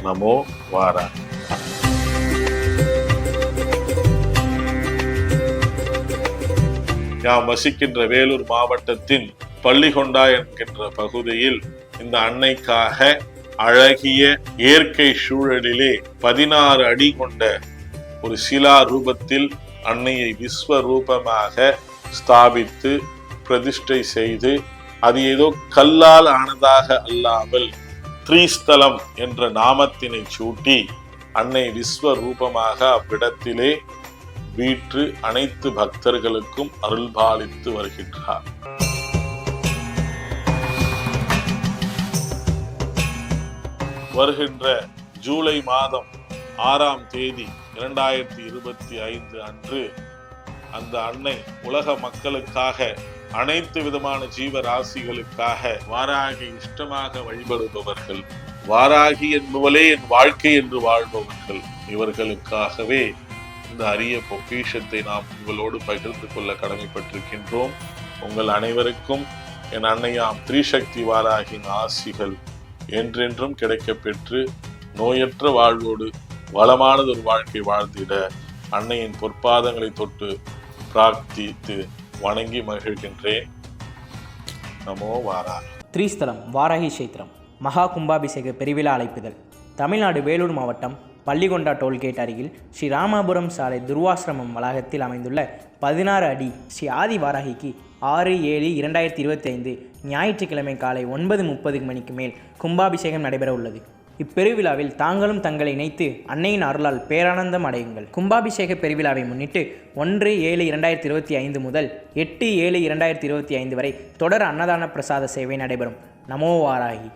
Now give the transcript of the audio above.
நமோ வாராகி. நாம் வசிக்கின்ற வேலூர் மாவட்டத்தின் பள்ளிகொண்டா என்கின்ற பகுதியில் இந்த அன்னைக்காக அழகிய இயற்கை சூழலிலே 16 அடி கொண்ட ஒரு சிலா ரூபத்தில் அன்னையை விஸ்வரூபமாக ஸ்தாபித்து பிரதிஷ்டை செய்து, அது ஏதோ கல்லால் ஆனதாக அல்லாமல் திரிஸ்தலம் என்ற நாமத்தினை சூட்டி அன்னை விஸ்வரூபமாக அவ்விடத்திலே வீற்று அனைத்து பக்தர்களுக்கும் அருள்பாலித்து வருகின்றார். வருகின்ற ஜூலை மாதம் 6ஆம் தேதி 2025 அன்று அந்த அன்னை உலக மக்களுக்காக, அனைத்து விதமான ஜீவராசிகளுக்காக வாராகி இஷ்டமாக வழிபடுபவர்கள், வாராகி என்பவளே என் வாழ்க்கை என்று வாழ்பவர்கள், இவர்களுக்காகவே இந்த அரிய பொக்கிஷத்தை நாம் உங்களோடு பகிர்ந்து கொள்ள கடமைப்பட்டிருக்கின்றோம். உங்கள் அனைவருக்கும் என் அன்னையாம் திரிசக்தி வாராகின் ஆசிகள் என்றென்றும் கிடைக்கப் பெற்று நோயற்ற வாழ்வோடு வளமானது ஒரு வாழ்க்கை வாழ்ந்திட அன்னையின் பொற்பாதங்களை தொட்டு பிரார்த்தித்து வணங்கி மகிழ்கின்றேன். நமோ வாராகி. திரிஸ்தலம் வாராகி கஷேத்திரம் மகா கும்பாபிஷேக பெருவிழா அழைப்புதல். தமிழ்நாடு வேலூர் மாவட்டம் பள்ளிகொண்டா டோல்கேட் அருகில் ஸ்ரீ ராமாபுரம் சாலை துர்வாசிரமம் வளாகத்தில் அமைந்துள்ள 16 அடி ஸ்ரீ ஆதி வாராகிக்கு 6/7/2025 ஞாயிற்றுக்கிழமை காலை 9:30 மணிக்கு மேல் கும்பாபிஷேகம் நடைபெற உள்ளது. இப்பெருவிழாவில் தாங்களும் தங்களை இணைத்து அன்னையின் அருளால் பேரானந்தம் அடையுங்கள். கும்பாபிஷேக பெருவிழாவை முன்னிட்டு 1/7/2025 முதல் 8/7/2025 வரை தொடர் அன்னதான பிரசாத சேவை நடைபெறும். நமோ வாராகி.